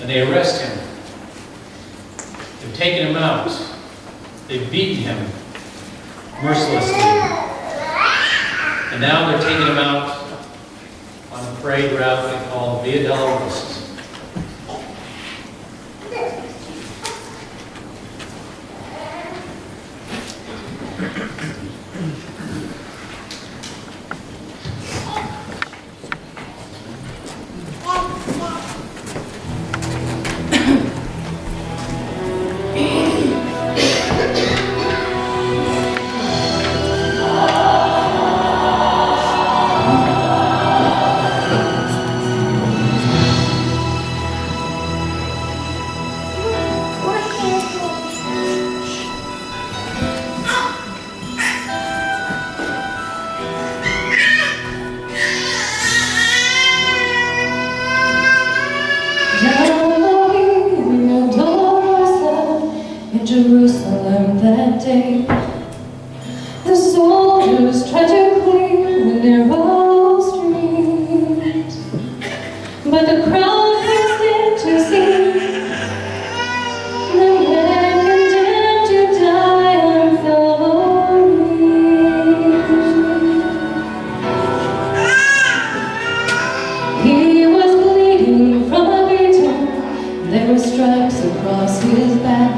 and they arrest him. They've taken him out. They've beaten him mercilessly. And now they're taking him out on a parade route they call Via Dolorosa. Jerusalem that day, the soldiers tried to clear the narrow street, but the crowd pressed in to see the man condemned to die on Calvary. He was bleeding from a beating, there were stripes across his back,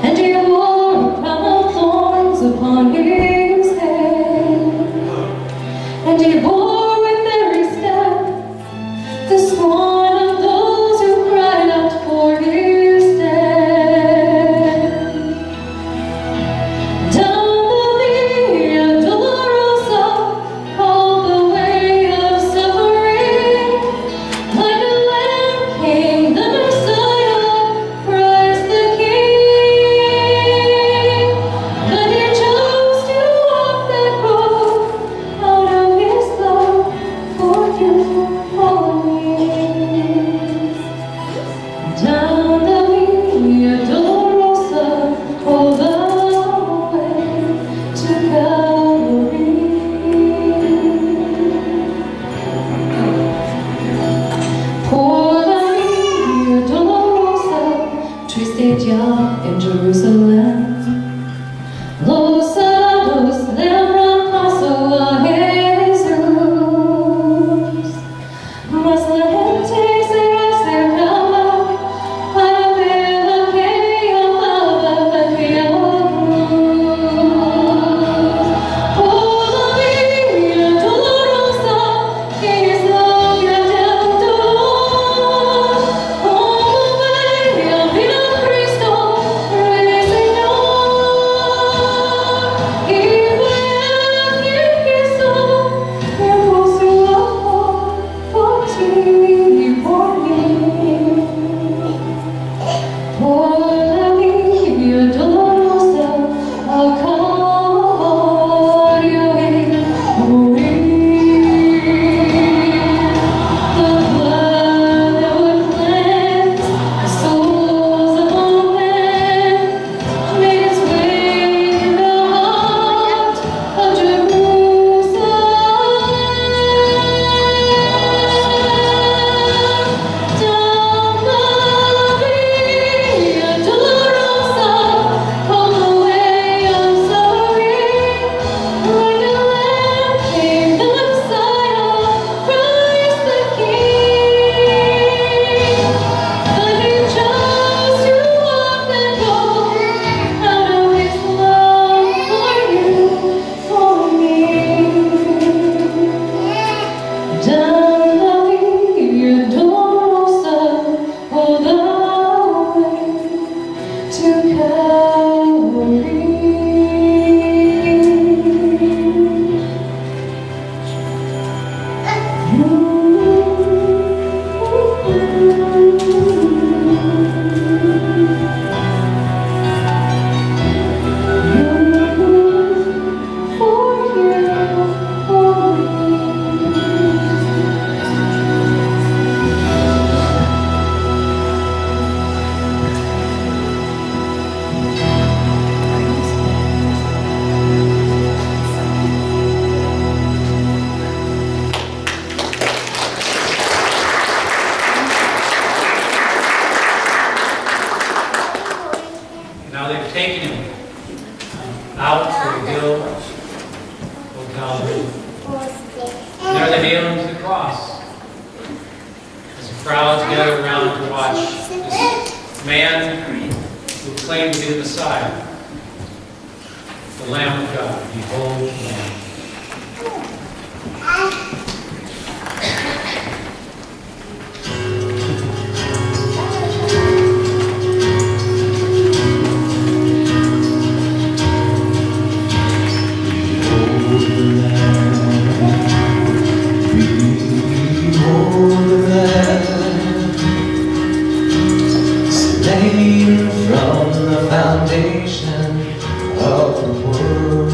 and he wore a crown of thorns upon his head, and he bore with every step the scorn taking him out to the hill of Calvary. And there they nailed him to the cross. As the crowds gathered around to watch this man who claimed to be the Messiah, the Lamb of God. Behold the Lamb. From the foundation of the world,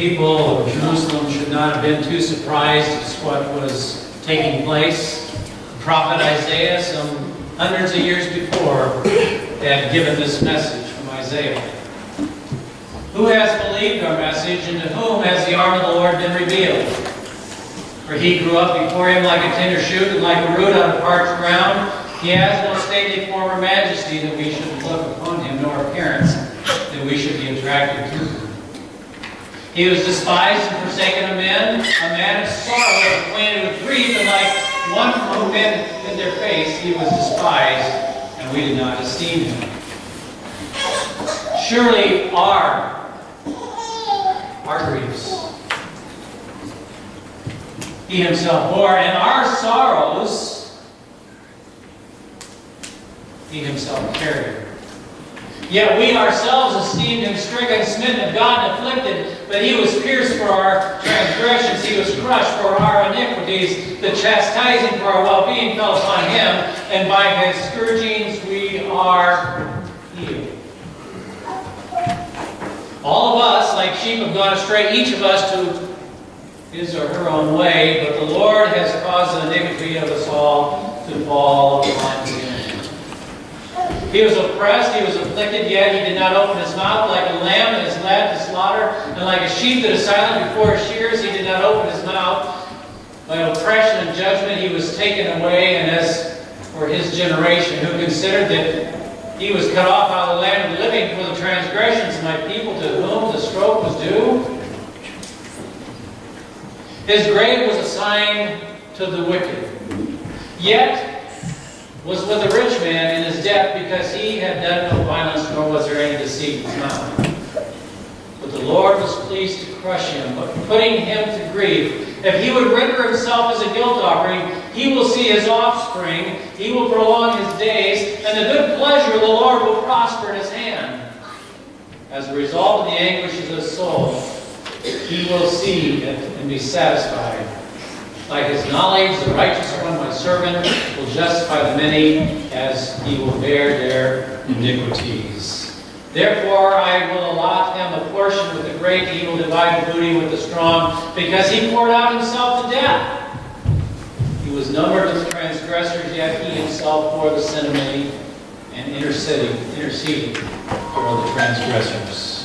people of Jerusalem should not have been too surprised at what was taking place. The prophet Isaiah, some hundreds of years before, had given this message from Isaiah. Who has believed our message, and to whom has the arm of the Lord been revealed? For he grew up before him like a tender shoot, and like a root on a parched ground. He has no stately form or majesty that we should look upon him, nor appearance that we should be attracted to him. He was despised and forsaken of men, a man of sorrow, acquainted with grief, and like one from whom men hid their face, he was despised, and we did not esteem him. Surely our griefs he himself bore, and our sorrows he himself carried. Yet we ourselves esteemed him stricken, smitten of God, and afflicted. But he was pierced for our transgressions, he was crushed for our iniquities. The chastising for our well-being fell upon him, and by his scourgings we are healed. All of us, like sheep, have gone astray, each of us to his or her own way, but the Lord has caused the iniquity of us all to fall upon him. He was oppressed, he was afflicted, yet he did not open his mouth. Like a lamb that is led to slaughter, and like a sheep that is silent before his shearers, he did not open his mouth. By oppression and judgment he was taken away, and as for his generation, who considered that he was cut off out of the land of the living for the transgressions of my people, to whom the stroke was due. His grave was assigned to the wicked, yet was with a rich man in his death, because he had done no violence, nor was there any deceit in his mouth. But the Lord was pleased to crush him, but putting him to grief. If he would render himself as a guilt offering, he will see his offspring, he will prolong his days, and the good pleasure of the Lord will prosper in his hand. As a result of the anguishes of his soul, he will see it and be satisfied. By his knowledge, the righteous one, my servant, will justify the many, as he will bear their iniquities. Therefore, I will allot him a portion with the great, he will divide the booty with the strong, because he poured out himself to death. He was numbered with transgressors, yet he himself bore the sin of many, and interceding for the transgressors.